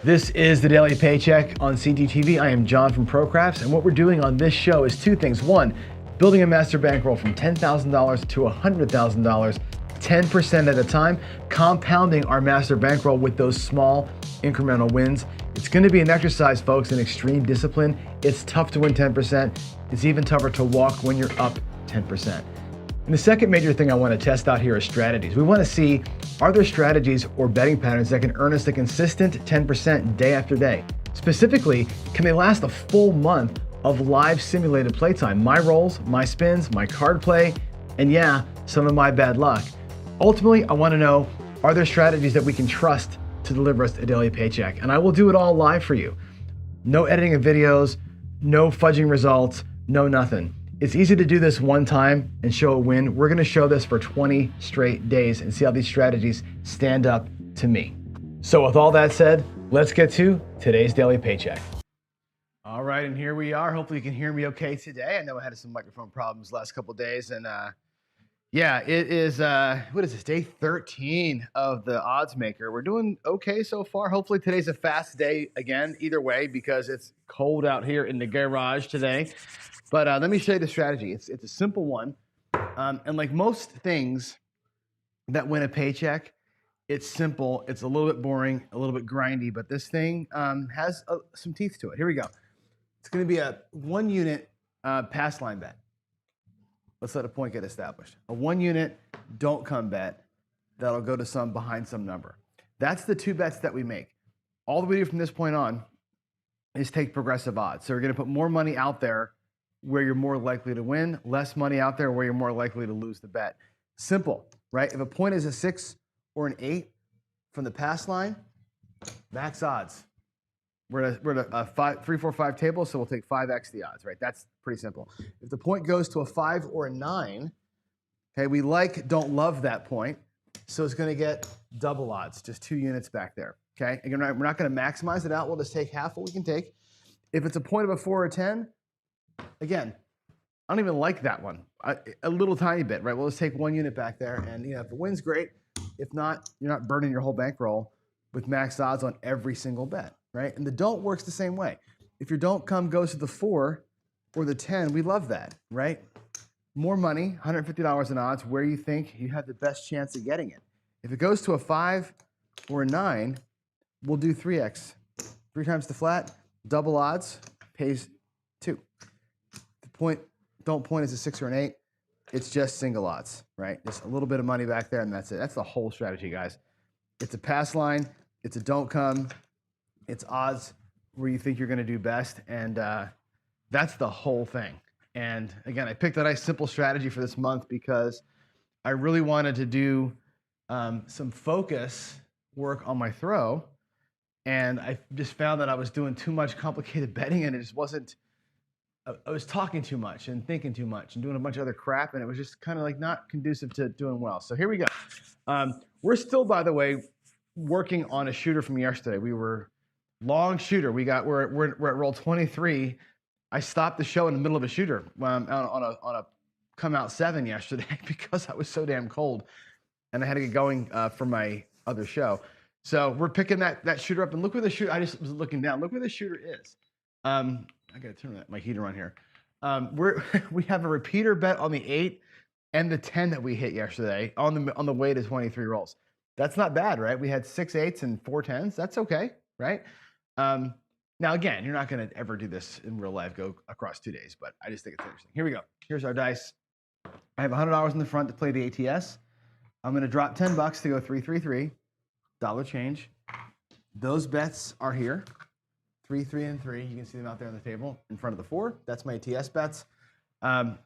This is the Daily Paycheck on CGTV. I am John from ProCrafts, and what we're doing on this show is two things. One, building a master bankroll from $10,000 to $100,000, 10% at a time, compounding our master bankroll with those small incremental wins. It's going to be an exercise, folks, in extreme discipline. It's tough to win 10%. It's even tougher to walk when you're up 10%. And the second major thing I want to test out here is strategies. We want to see, are there strategies or betting patterns that can earn us a consistent 10% day after day? Specifically, can they last a full month of live simulated playtime? My rolls, my spins, my card play, and yeah, some of my bad luck. Ultimately, I want to know, are there strategies that we can trust to deliver us a daily paycheck? And I will do it all live for you. No editing of videos, no fudging results, no nothing. It's easy to do this one time and show a win. We're gonna show this for 20 straight days and see how these strategies stand up to me. So with all that said, let's get to today's daily paycheck. All right, and here we are. Hopefully you can hear me okay today. I know I had some microphone problems last couple of days, and yeah, it is, what is this, day 13 of the odds maker. We're doing okay so far. Hopefully today's a fast day again, either way, because it's cold out here in the garage today. But let me show you the strategy. It's a simple one. And like most things that win a paycheck, it's simple. It's a little bit boring, a little bit grindy, but this thing has some teeth to it. Here we go. It's going to be a 1 unit pass line bet. Let's let a point get established. A 1 unit don't come bet that'll go to some behind some number. That's the two bets that we make. All that we do from this point on is take progressive odds. So we're going to put more money out there where you're more likely to win, less money out there where you're more likely to lose the bet. Simple, right? If a point is a 6 or an 8 from the pass line, max odds. We're at a 3, 4, 5 table, so we'll take 5x the odds, right? That's pretty simple. If the point goes to a 5 or a 9, okay, we don't love that point, so it's going to get double odds, just 2 units back there, okay? Again, we're not going to maximize it out. We'll just take half what we can take. If it's a point of a 4 or 10, again, I don't even like that one. A little tiny bit, right? We'll just take 1 unit back there, and if it wins, great. If not, you're not burning your whole bankroll with max odds on every single bet, right? And the don't works the same way. If your don't come goes to the 4 or the 10, we love that, right? More money, $150 in odds, where you think you have the best chance of getting it. If it goes to a 5 or a 9, we'll do 3x. 3 times the flat, double odds, pays 2. Don't point is a 6 or an 8. It's just single odds, right? Just a little bit of money back there, and that's it. That's the whole strategy, guys. It's a pass line. It's a don't come. It's odds where you think you're going to do best, and that's the whole thing. And again, I picked a nice simple strategy for this month because I really wanted to do some focus work on my throw, and I just found that I was doing too much complicated betting, and it just wasn't. I was talking too much and thinking too much and doing a bunch of other crap, and it was just kind of like not conducive to doing well. So here we go. We're still, by the way, working on a shooter from yesterday. We were long shooter. We're at roll 23. I stopped the show in the middle of a shooter on a come out 7 yesterday because I was so damn cold, and I had to get going for my other show. So we're picking that shooter up, and look where the shooter. I just was looking down. Look where the shooter is. I got to turn my heater on here. We have a repeater bet on the 8 and the 10 that we hit yesterday on the way to 23 rolls. That's not bad, right? We had 6 8s and 4 10s. That's okay, right? Now, again, you're not going to ever do this in real life, go across 2 days, but I just think it's interesting. Here we go. Here's our dice. I have $100 in the front to play the ATS. I'm going to drop $10 to go 3-3-3, dollar change. Those bets are here. 3, 3, and 3. You can see them out there on the table in front of the 4. That's my ATS bets. I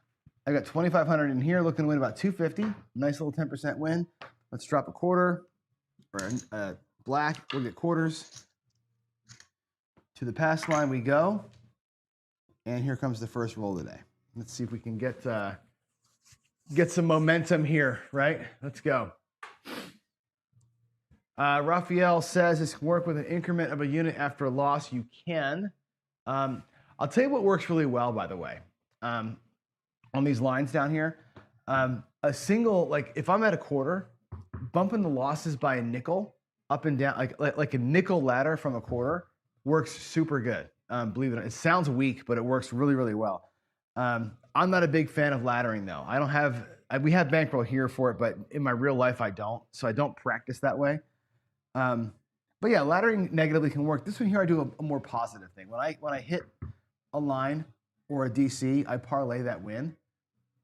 got 2,500 in here, looking to win about 250. Nice little 10% win. Let's drop a quarter or a black. We'll get quarters. To the pass line we go. And here comes the first roll today. Let's see if we can get some momentum here, right? Let's go. Raphael says this can work with an increment of a unit after a loss. You can. I'll tell you what works really well, by the way, on these lines down here. A single, like if I'm at a quarter, bumping the losses by a nickel up and down, like a nickel ladder from a quarter works super good. Believe it or not. It sounds weak, but it works really, really well. I'm not a big fan of laddering though. We have Bankroll here for it, but in my real life, I don't. So I don't practice that way. But yeah, laddering negatively can work. This one here, I do a more positive thing. When I hit a line or a DC, I parlay that win,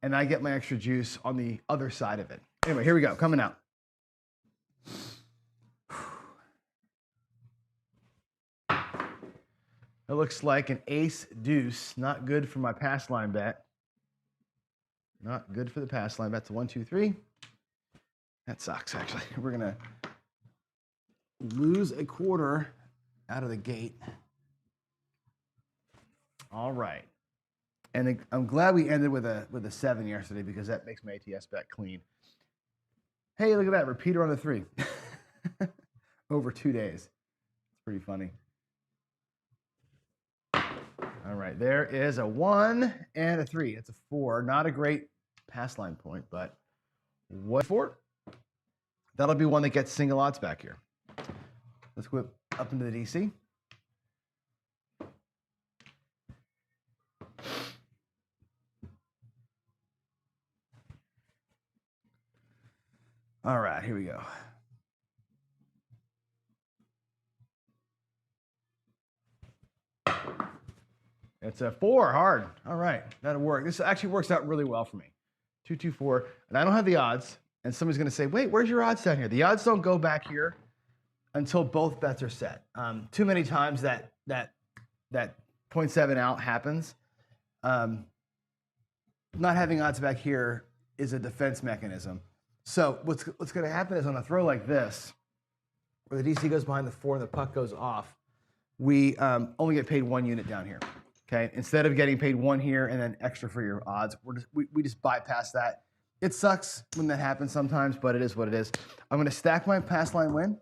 and I get my extra juice on the other side of it. Anyway, here we go, coming out. It looks like an ace deuce. Not good for my pass line bet. Not good for the pass line bet. It's a 1, 2, 3. That sucks, actually. We're going to lose a quarter out of the gate. All right. And I'm glad we ended with a 7 yesterday because that makes my ATS bet clean. Hey, look at that. Repeater on the 3. Over 2 days. It's pretty funny. All right, there is a 1 and a 3. It's a 4. Not a great pass line point, but what for? That'll be one that gets single odds back here. Let's go up into the DC. All right, here we go. It's a 4, hard. All right, that'll work. This actually works out really well for me. 2, 2, 4, and I don't have the odds. And somebody's going to say, wait, where's your odds down here? The odds don't go back here until both bets are set. Too many times that 0.7 out happens. Not having odds back here is a defense mechanism. So what's going to happen is on a throw like this, where the DC goes behind the 4 and the puck goes off, we only get paid 1 unit down here. Okay, instead of getting paid 1 here and then extra for your odds, we just bypass that. It sucks when that happens sometimes, but it is what it is. I'm going to stack my pass line win.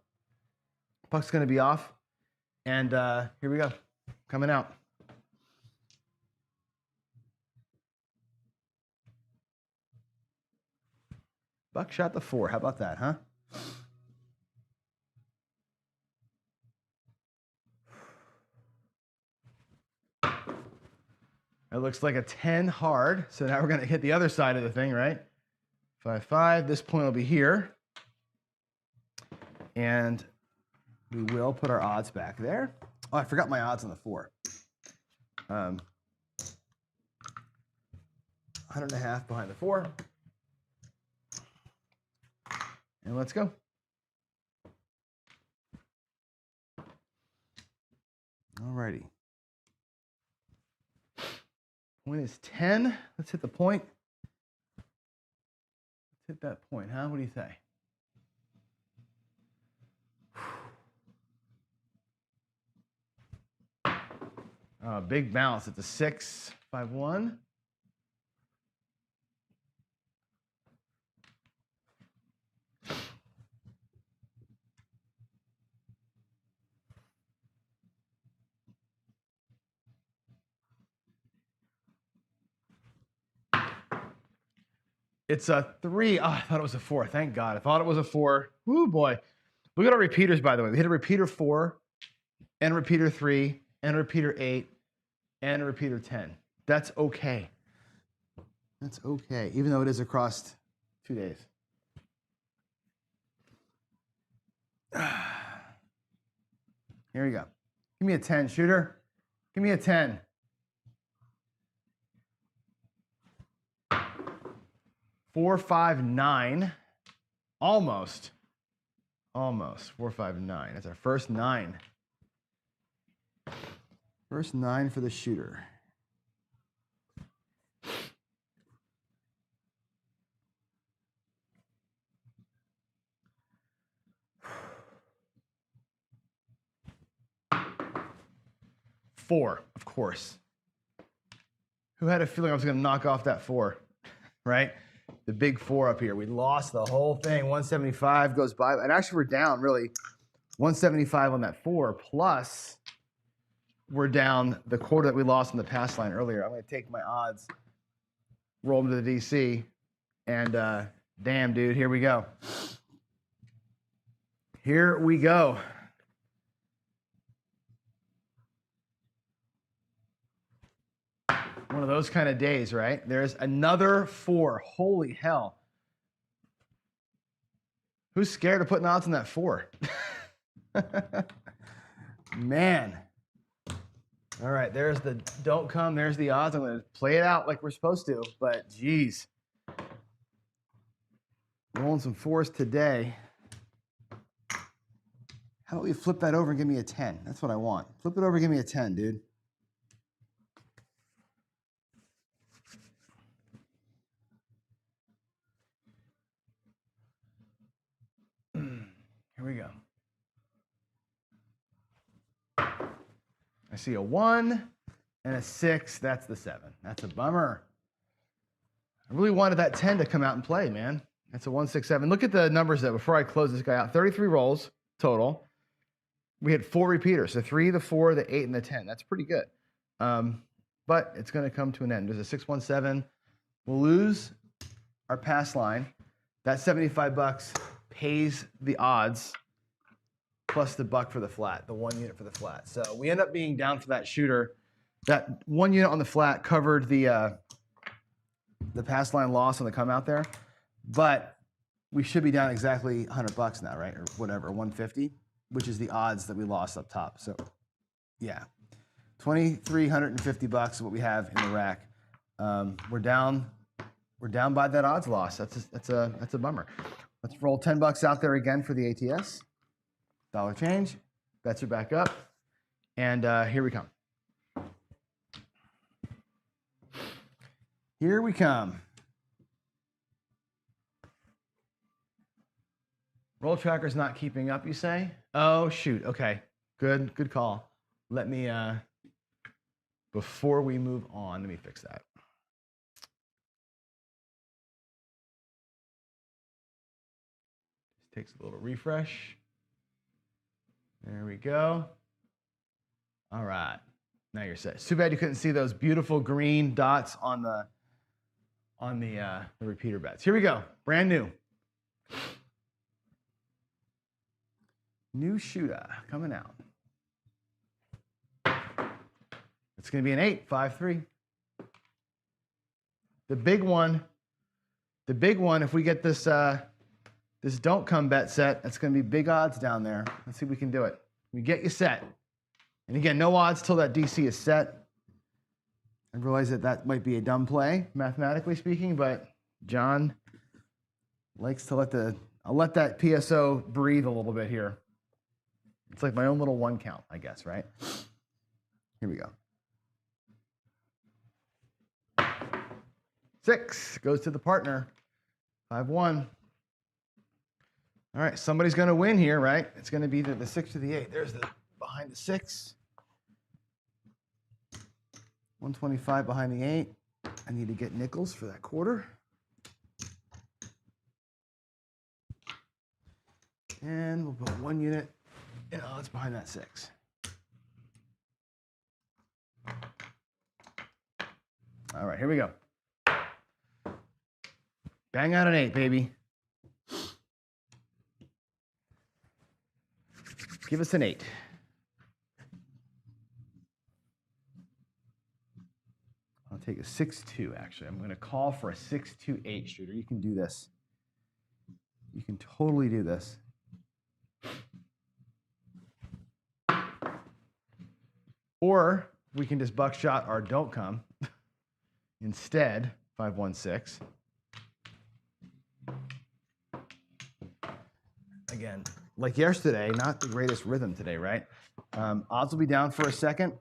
Puck's going to be off, and here we go, coming out. Buck shot the 4. How about that, huh? It looks like a 10 hard. So now we're going to hit the other side of the thing, right? 5, 5. This point will be here. And we will put our odds back there. Oh, I forgot my odds on the 4. 100.5 behind the 4. And let's go. All righty. Point is 10. Let's hit the point. Let's hit that point, huh? What do you say? Big bounce. It's a 6, 5, 1. It's a 3. Oh, I thought it was a 4. Thank God. I thought it was a 4. Woo, boy. Look at our repeaters, by the way. We hit a repeater 4, and a repeater 3, and a repeater 8, and a repeater 10. That's okay. That's okay, even though it is across 2 days. Here we go. Give me a 10, shooter. Give me a 10. 4, 5, 9. Almost. 4, 5, 9. That's our first 9. First 9 for the shooter. 4, of course. Who had a feeling I was going to knock off that 4, right? The big 4 up here. We lost the whole thing. 175 goes by. And actually, we're down, really. 175 on that 4, plus we're down the quarter that we lost in the pass line earlier. I'm going to take my odds, roll them to the DC, and damn, dude, here we go. Here we go. One of those kind of days, right? There's another 4. Holy hell. Who's scared of putting odds on that 4? Man. All right, there's the don't come, there's the odds. I'm going to play it out like we're supposed to, but geez. Rolling some 4s today. How about we flip that over and give me a 10? That's what I want. Flip it over and give me a 10, dude. Here we go. I see a 1 and a 6. That's the 7. That's a bummer. I really wanted that 10 to come out and play, man. That's a 1, 6, 7. Look at the numbers though before I close this guy out. 33 rolls total. We had 4 repeaters. The 3, the 4, the 8, and the 10. That's pretty good. But it's going to come to an end. There's a 6, 1, 7. We'll lose our pass line. That $75 pays the odds plus the buck for the flat, the 1 unit for the flat. So we end up being down for that shooter. That 1 unit on the flat covered the pass line loss on the come out there, but we should be down exactly $100 now, right? Or whatever, 150, which is the odds that we lost up top. So yeah, $2,350 is what we have in the rack. We're down by that odds loss. That's a bummer. Let's roll $10 out there again for the ATS. Dollar change. Bets are back up. And here we come. Here we come. Roll tracker's not keeping up, you say? Oh, shoot. Okay. Good call. Let me, before we move on, let me fix that. Just takes a little refresh. There we go. All right. Now you're set. It's too bad you couldn't see those beautiful green dots on the repeater bets. Here we go. Brand new. New shooter coming out. It's going to be an 8, 5, 3. The big one, if we get this this don't come bet set, it's going to be big odds down there. Let's see if we can do it. We get you set. And again, no odds till that DC is set. I realize that might be a dumb play, mathematically speaking, but John likes to I'll let that PSO breathe a little bit here. It's like my own little 1 count, I guess, right? Here we go. 6 goes to the partner. 5-1. All right, somebody's going to win here, right? It's going to be the 6 or the 8. There's the behind the 6. 125 behind the 8. I need to get nickels for that quarter. And we'll put 1 unit in odds behind that 6. All right, here we go. Bang out an 8, baby. Give us an 8. I'll take a 6-2, actually. I'm going to call for a 6-2-8 shooter. You can do this. You can totally do this. Or we can just buckshot our don't come instead, 5-1-6. Again, like yesterday, not the greatest rhythm today, right? Odds will be down for a second.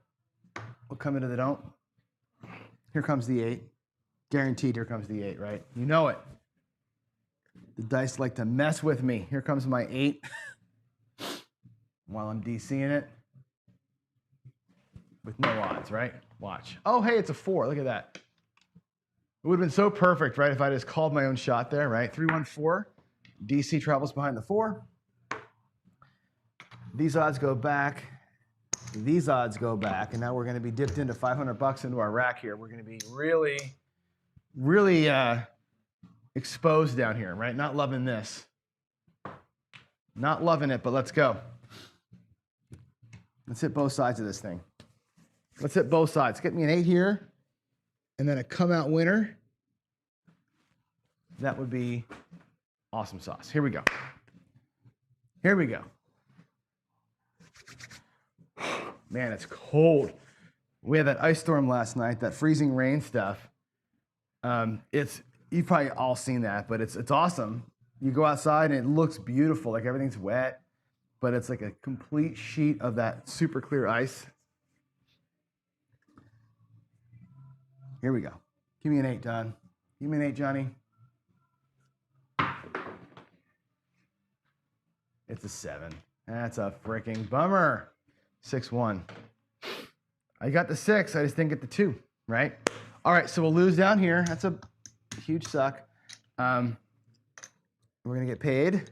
We'll come into the don't. Here comes the 8. Guaranteed here comes the 8, right? You know it. The dice like to mess with me. Here comes my 8 while I'm DCing it. with no odds, right? Watch. Oh, hey, it's a 4. Look at that. It would have been so perfect, right, if I just called my own shot there, right? 314. DC travels behind the 4. These odds go back. These odds go back. And now we're going to be dipped into $500 into our rack here. We're going to be really, really exposed down here, right? Not loving this. Not loving it, but let's go. Let's hit both sides of this thing. Let's hit both sides. Get me an 8 here, and then a come out winner. That would be awesome sauce. Here we go. Here we go. Man, it's cold. We had that ice storm last night, that freezing rain stuff. You've probably all seen that, but it's awesome. You go outside and it looks beautiful, like everything's wet, but it's like a complete sheet of that super clear ice. Here we go. Give me an 8, Don. Give me an 8, Johnny. It's a 7. That's a freaking bummer. 6-1. I got the 6. I just didn't get the 2, right? All right, so we'll lose down here. That's a huge suck. We're going to get paid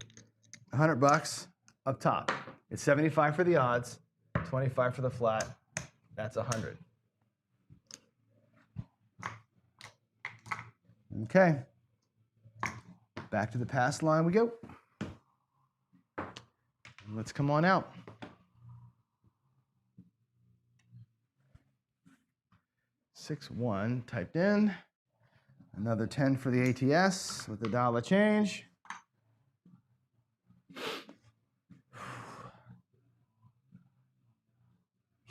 $100 up top. It's 75 for the odds, 25 for the flat. That's 100. Okay. Back to the pass line we go. Let's come on out. $6-1 typed in. Another 10 for the ATS with the dollar change.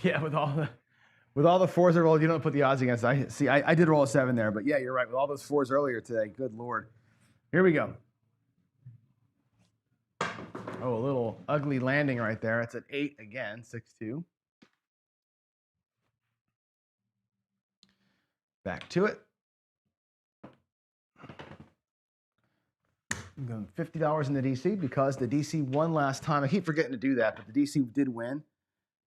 Yeah, with all the 4s I rolled, you don't put the odds against. I did roll a 7 there, but yeah, you're right. With all those 4s earlier today, good Lord. Here we go. Oh, a little ugly landing right there. It's an 8 again, 6-2. Back to it. I'm going $50 in the DC because the DC won last time. I keep forgetting to do that, but the DC did win.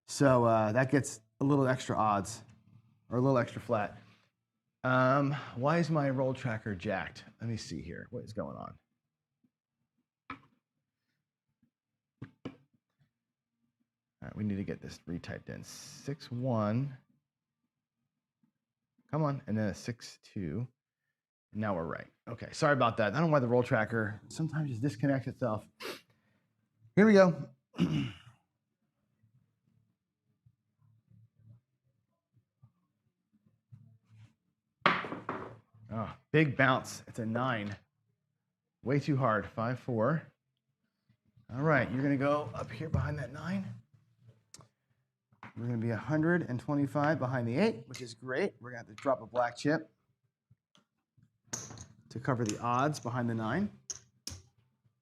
So that gets a little extra odds or a little extra flat. Why is my roll tracker jacked? Let me see here. What is going on? All right, we need to get this retyped in. 6-1. Come on, and then a 6-2. Now we're right. Okay, sorry about that. I don't know why the roll tracker sometimes just disconnects itself. Here we go. Oh, big bounce. It's a 9. Way too hard. 5-4. All right, you're going to go up here behind that 9. We're going to be 125 behind the 8, which is great. We're going to have to drop a black chip to cover the odds behind the 9.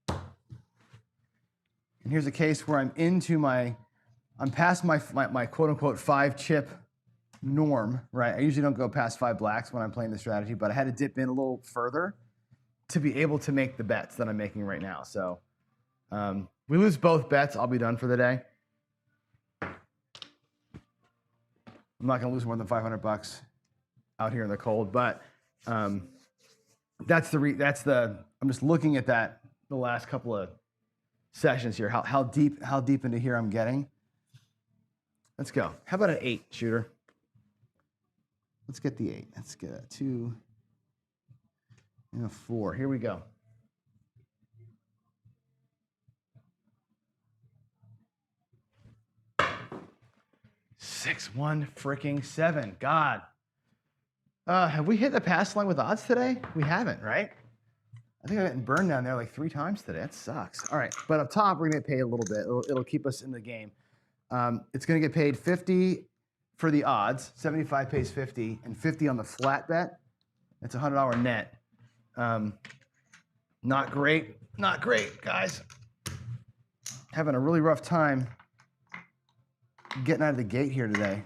And here's a case where I'm past my quote-unquote 5-chip norm, right? I usually don't go past 5 blacks when I'm playing the strategy, but I had to dip in a little further to be able to make the bets that I'm making right now. So we lose both bets, I'll be done for the day. I'm not going to lose more than $500 out here in the cold, but I'm just looking at that the last couple of sessions here, how deep into here I'm getting. Let's go. How about an 8, shooter? Let's get the 8. Let's get a 2 and a 4. Here we go. $6-1 freaking 7. God. Have we hit the pass line with odds today? We haven't, right? I think I've gotten burned down there like 3 times today. That sucks. All right, but up top, we're going to get paid a little bit. It'll keep us in the game. It's going to get paid 50 for the odds. 75 pays 50, and 50 on the flat bet. That's a $100 net. Not great. Not great, guys. Having a really rough time getting out of the gate here today.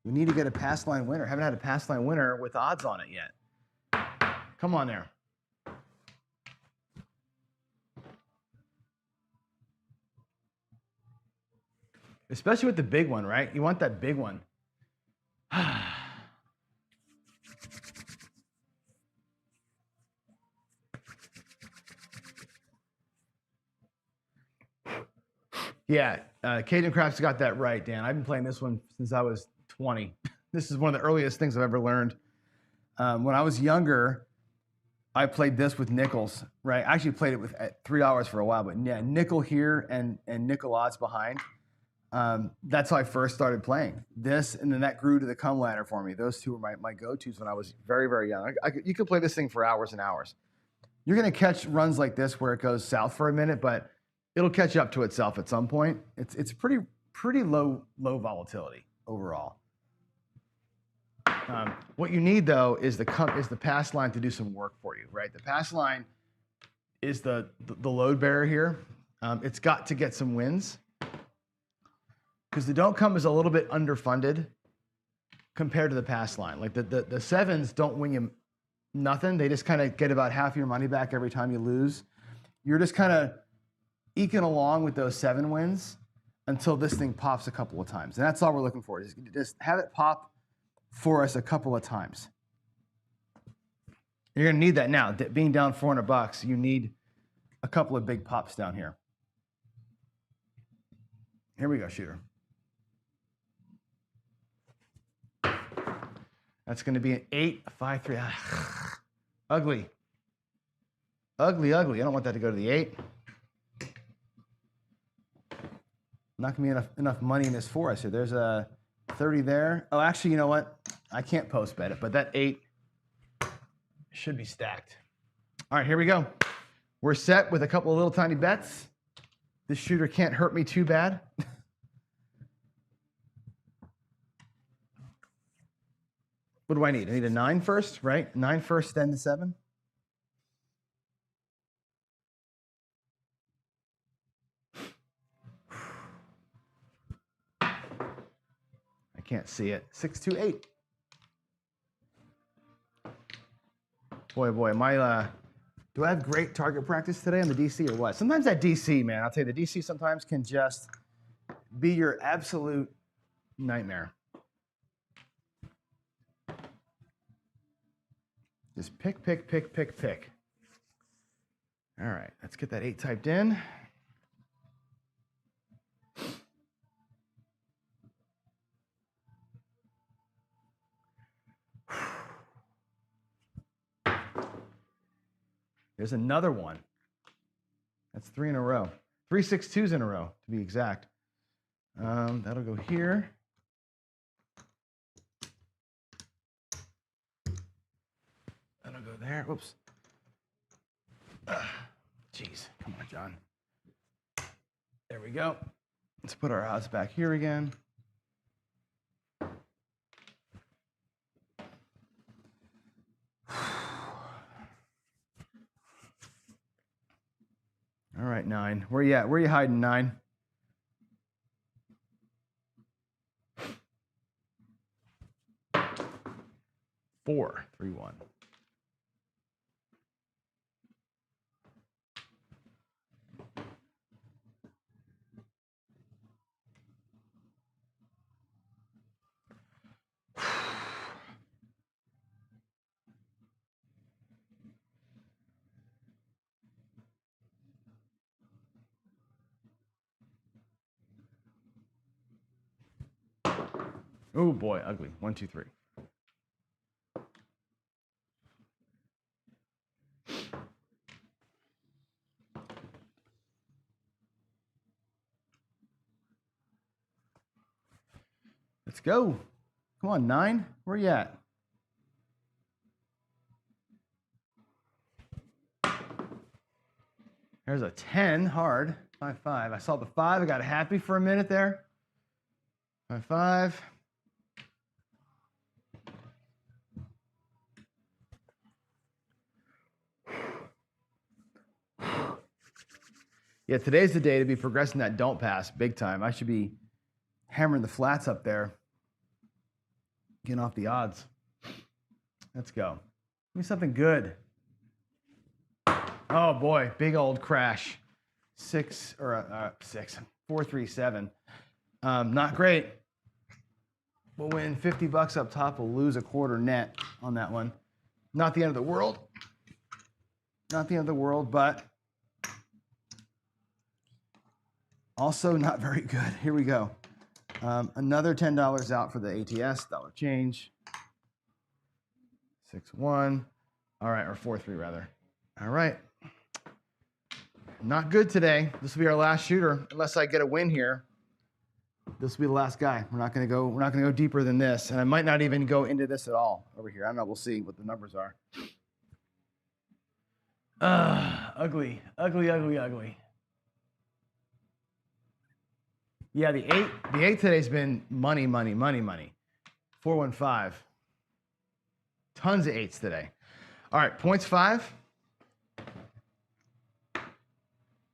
We need to get a pass line winner. Haven't had a pass line winner with odds on it yet. Come on there. Especially with the big one, right? You want that big one. Yeah, Cajun Crafts got that right, Dan. I've been playing this one since I was 20. This is one of the earliest things I've ever learned. When I was younger, I played this with nickels, right? I actually played it with at $3 for a while, but yeah, nickel here and nickel odds behind. That's how I first started playing this, and then that grew to the come ladder for me. Those two were my go-tos when I was very, very young. You could play this thing for hours and hours. You're going to catch runs like this where it goes south for a minute, but it'll catch up to itself at some point. It's pretty low volatility overall. What you need though is the pass line to do some work for you, right? The pass line is the load bearer here. It's got to get some wins because the don't come is a little bit underfunded compared to the pass line. Like the sevens don't win you nothing. They just kind of get about half your money back every time you lose. You're just kind of eking along with those 7 wins until this thing pops a couple of times. And that's all we're looking for. Just have it pop for us a couple of times. You're going to need that now. Being down $400, you need a couple of big pops down here. Here we go, shooter. That's going to be an 8, a 5, 3. Ugly. Ugly, ugly. I don't want that to go to the 8. Not going to be enough money in this for us here. There's a 30 there. Oh, actually, you know what? I can't post bet it, but that 8 should be stacked. All right, here we go. We're set with a couple of little tiny bets. This shooter can't hurt me too bad. What do I need? I need a 9 first, right? 9 first, then the 7. I can't see it. 6, 2, 8. Boy, do I have great target practice today on the DC or what? Sometimes that DC, man, I'll tell you, the DC sometimes can just be your absolute nightmare. Just pick. All right, let's get that 8 typed in. There's another one. That's 3 in a row. 3 6 2s in a row, to be exact. That'll go here. That'll go there. Whoops. Jeez. Come on, John. There we go. Let's put our odds back here again. All right, 9. Where you at? Where you hiding, 9? Four, 3, 1. Oh boy, ugly. 1, 2, 3. Let's go. Come on, 9. Where you at? There's a 10 hard. 5, 5. I saw the 5. I got happy for a minute there. 5, 5. Yeah, today's the day to be progressing that don't pass big time. I should be hammering the flats up there, getting off the odds. Let's go. Give me something good. Oh boy, big old crash. 6 or 6, 4, 3, 7. Not great. We'll win 50 bucks up top. We'll lose a quarter net on that one. Not the end of the world. Not the end of the world, but also not very good. Here we go. Another $10 out for the ATS, dollar change. 6-1. All right, or 4-3 rather. All right. Not good today. This will be our last shooter, unless I get a win here. This will be the last guy. We're not gonna go deeper than this, and I might not even go into this at all over here. I don't know. We'll see what the numbers are. Ugly, ugly, ugly, ugly. Yeah, the eight today's been money, money, money, money. 415. Tons of eights today. All right, points 5.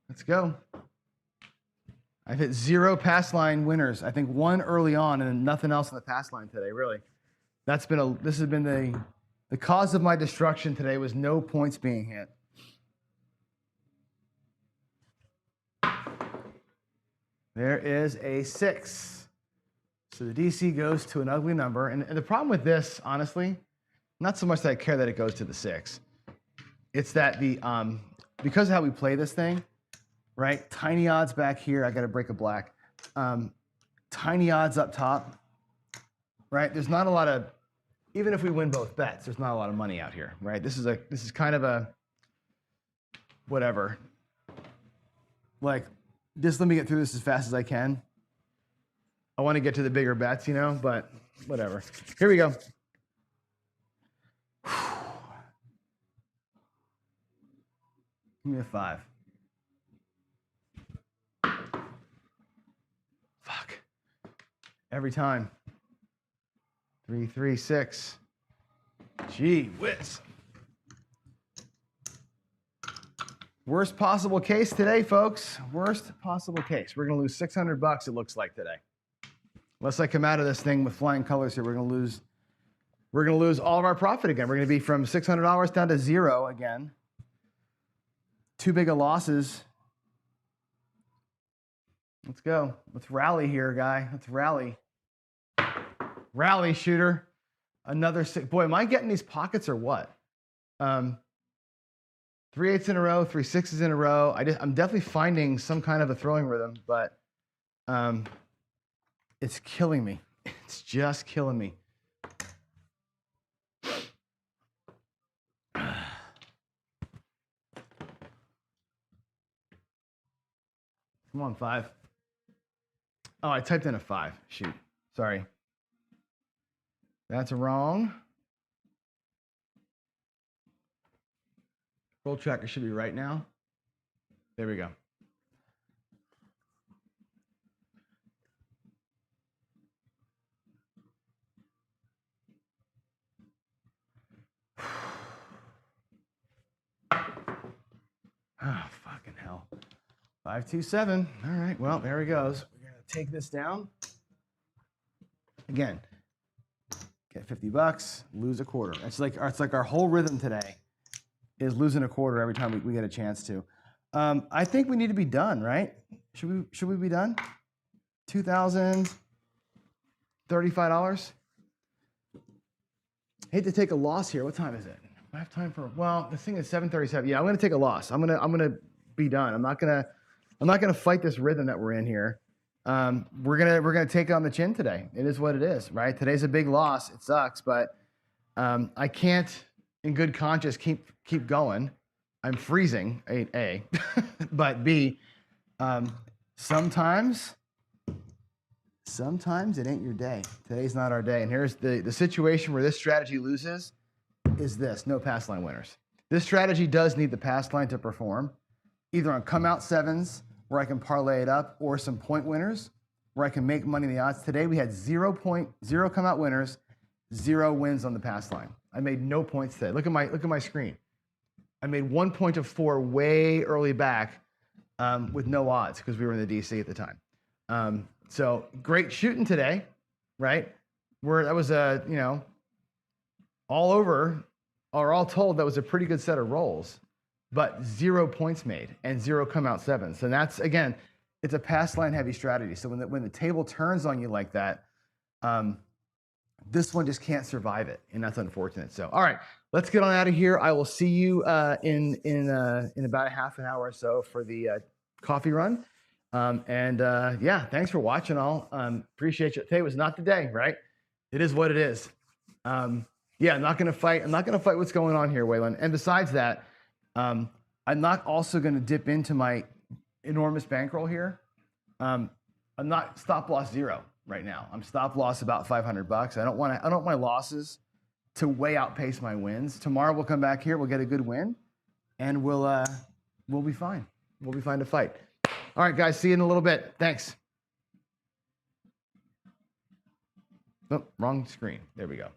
Let's go. I've hit 0 pass line winners. I think 1 early on and nothing else in the pass line today, really. This has been the cause of my destruction today was no points being hit. There is a 6. So the DC goes to an ugly number. And the problem with this, honestly, not so much that I care that it goes to the 6. It's that because of how we play this thing, right? Tiny odds back here. I got to break a black. Tiny odds up top, right? There's not a lot of, even if we win both bets, there's not a lot of money out here, right? This is kind of a, whatever. Like, just let me get through this as fast as I can. I want to get to the bigger bets, but whatever. Here we go. Give me a 5. Fuck. Every time. 3, 3, 6. Gee whiz. Worst possible case today, folks. Worst possible case. We're going to lose 600 bucks, it looks like, today. Unless I come out of this thing with flying colors here, we're going to lose all of our profit again. We're going to be from $600 down to 0 again. Too big of losses. Let's go. Let's rally here, guy. Let's rally. Rally, shooter. Another 6. Boy, am I getting these pockets or what? 3 8s in a row, 3 6s in a row. I'm definitely finding some kind of a throwing rhythm, but it's killing me. It's just killing me. Come on, 5. Oh, I typed in a 5. Shoot. Sorry. That's wrong. Roll tracker should be right now. There we go. Oh, fucking hell. 527. All right, well, there he goes. We're going to take this down. Again, get 50 bucks, lose a quarter. It's like our whole rhythm today is losing a quarter every time we get a chance to. I think we need to be done, right? Should we be done? $2,035. Hate to take a loss here. What time is it? I have time for, well, this thing is 7:37. Yeah, I'm going to take a loss. I'm going to be done. I'm not going to fight this rhythm that we're in here. We're going to take it on the chin today. It is what it is, right? Today's a big loss. It sucks, but I can't in good conscience keep going. I'm freezing, A, but B, sometimes it ain't your day. Today's not our day. And here's the situation where this strategy loses is this: no pass line winners. This strategy does need the pass line to perform, either on come out 7s where I can parlay it up, or some point winners where I can make money in the odds. Today we had 0 come out winners, 0 wins on the pass line. I made no points today. Look at my screen. I made 1 point of 4 way early back with no odds because we were in the DC at the time. So great shooting today, right? That was all over, or all told, that was a pretty good set of rolls, but 0 points made and 0 come out 7s. And that's, again, it's a pass line heavy strategy. So when the table turns on you like that, this one just can't survive it, and that's unfortunate. So, all right, let's get on out of here. I will see you in about a half an hour or so for the coffee run. Yeah, thanks for watching. All appreciate you. Today was not the day, right? It is what it is. Yeah, I'm not gonna fight. I'm not gonna fight what's going on here, Waylon. And besides that, I'm not also gonna dip into my enormous bankroll here. I'm not stop loss 0 right now. I'm stop loss about $500. I don't want my losses to way outpace my wins. Tomorrow we'll come back here, we'll get a good win, and we'll be fine. We'll be fine to fight. All right, guys, see you in a little bit. Thanks. Oh, wrong screen. There we go.